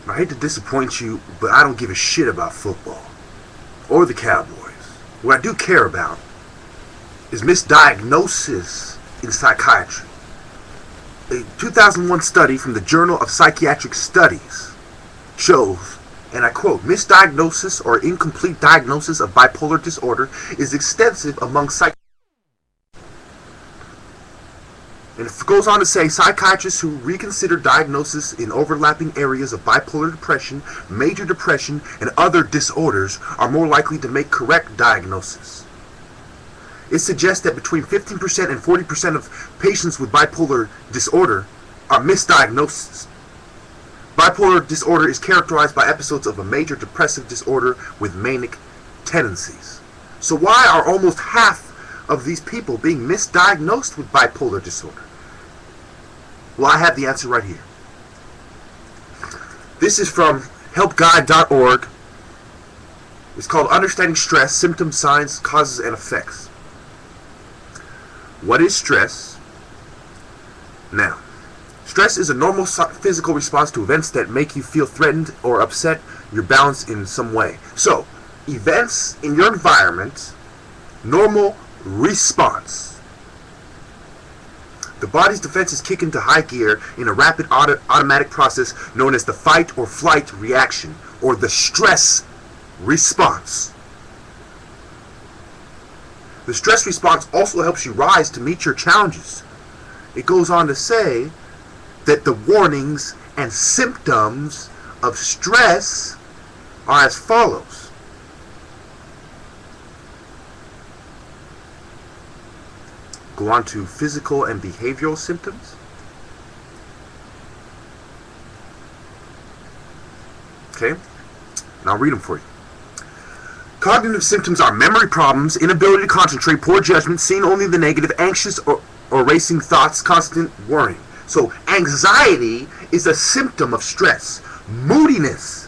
I hate to disappoint you, but I don't give a shit about football or the Cowboys. What I do care about is misdiagnosis in psychiatry. A 2001 study from the Journal of Psychiatric Studies shows, and I quote, misdiagnosis or incomplete diagnosis of bipolar disorder is extensive among psychiatrists. And it goes on to say, psychiatrists who reconsider diagnosis in overlapping areas of bipolar depression, major depression, and other disorders are more likely to make correct diagnosis. It suggests that between 15% and 40% of patients with bipolar disorder are misdiagnosed. Bipolar disorder is characterized by episodes of a major depressive disorder with manic tendencies. So why are almost half of these people being misdiagnosed with bipolar disorder? Well, I have the answer right here. This is from helpguide.org. It's called Understanding Stress, Symptoms, Signs, Causes, and Effects. What is stress? Now, stress is a normal physical response to events that make you feel threatened or upset your balance in some way. So, events in your environment, normal response. The body's defenses kick into high gear in a rapid automatic process known as the fight or flight reaction, or the stress response. The stress response also helps you rise to meet your challenges. It goes on to say that the warnings and symptoms of stress are as follows. Go on to physical and behavioral symptoms. Okay, and I'll read them for you. Cognitive symptoms are memory problems, inability to concentrate, poor judgment, seeing only the negative, anxious or racing thoughts, constant worrying. So anxiety is a symptom of stress. Moodiness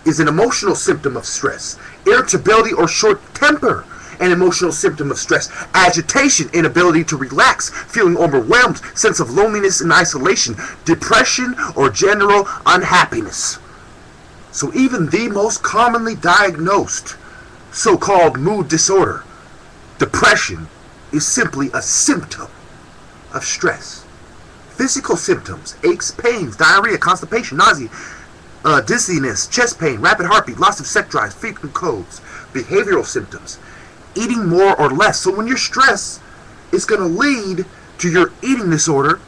is an emotional symptom of stress. Irritability or short temper, an emotional symptom of stress. Agitation, inability to relax, feeling overwhelmed, sense of loneliness and isolation. Depression or general unhappiness. So even the most commonly diagnosed so-called mood disorder, depression, is simply a symptom of stress. Physical symptoms: aches, pains, diarrhea, constipation, nausea, dizziness, chest pain, rapid heartbeat, loss of sex drive, frequent colds. Behavioral symptoms: eating more or less. So when you're stressed, it's going to lead to your eating disorder,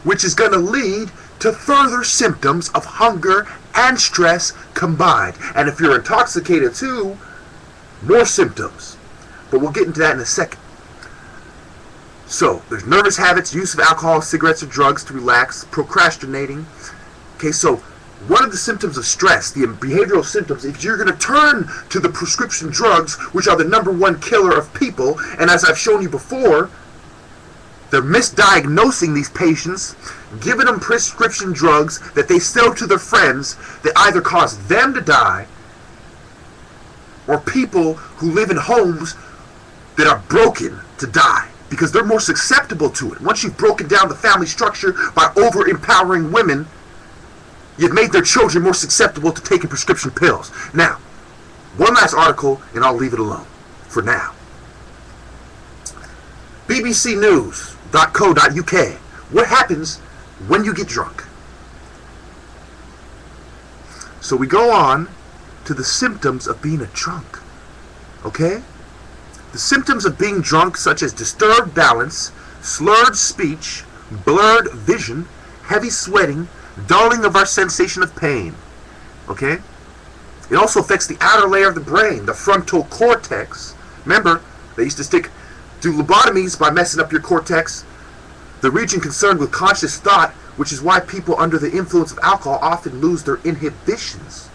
which is going to lead to further symptoms of hunger and stress combined. And if you're intoxicated too, more symptoms. But we'll get into that in a second. So, there's nervous habits, use of alcohol, cigarettes, or drugs to relax, procrastinating. Okay, so one of the symptoms of stress, the behavioral symptoms, is you're going to turn to the prescription drugs, which are the #1 killer of people. And as I've shown you before, they're misdiagnosing these patients, giving them prescription drugs that they sell to their friends that either cause them to die, or people who live in homes that are broken to die, because they're more susceptible to it. Once you've broken down the family structure by over-empowering women, you've made their children more susceptible to taking prescription pills. Now, one last article, and I'll leave it alone for now. bbcnews.co.uk. What happens when you get drunk? So we go on to the symptoms of being a drunk. Okay? The symptoms of being drunk, such as disturbed balance, slurred speech, blurred vision, heavy sweating, dulling of our sensation of pain. Okay? It also affects the outer layer of the brain, the frontal cortex. Remember, they used to do lobotomies by messing up your cortex, the region concerned with conscious thought, which is why people under the influence of alcohol often lose their inhibitions.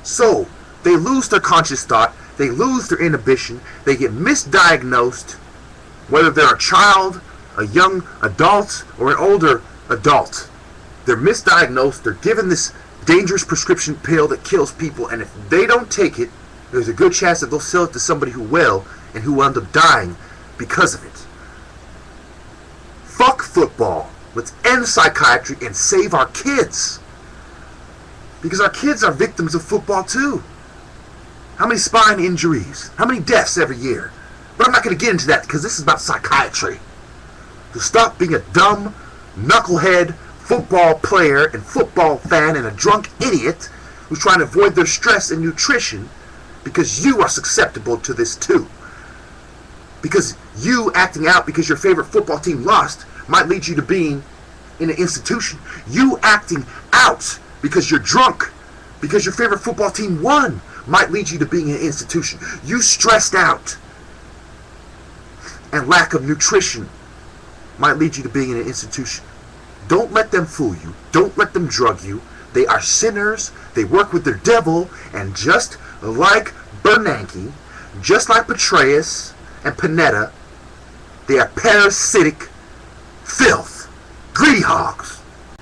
So, they lose their conscious thought, they lose their inhibition, they get misdiagnosed, whether they're a child, a young adult, or an older adult. They're misdiagnosed, they're given this dangerous prescription pill that kills people, and if they don't take it, there's a good chance that they'll sell it to somebody who will, and who will end up dying because of it. Fuck football. Let's end psychiatry and save our kids. Because our kids are victims of football too. How many spine injuries? How many deaths every year? But I'm not going to get into that because this is about psychiatry. So stop being a dumb, knucklehead football player and football fan and a drunk idiot who's trying to avoid their stress and nutrition, because you are susceptible to this too. Because you acting out because your favorite football team lost might lead you to being in an institution. You acting out because you're drunk because your favorite football team won might lead you to being in an institution. You stressed out and lack of nutrition might lead you to being in an institution. Don't let them fool you. Don't let them drug you. They are sinners. They work with their devil. And just like Bernanke, just like Petraeus and Panetta, they are parasitic filth. Greedy hogs.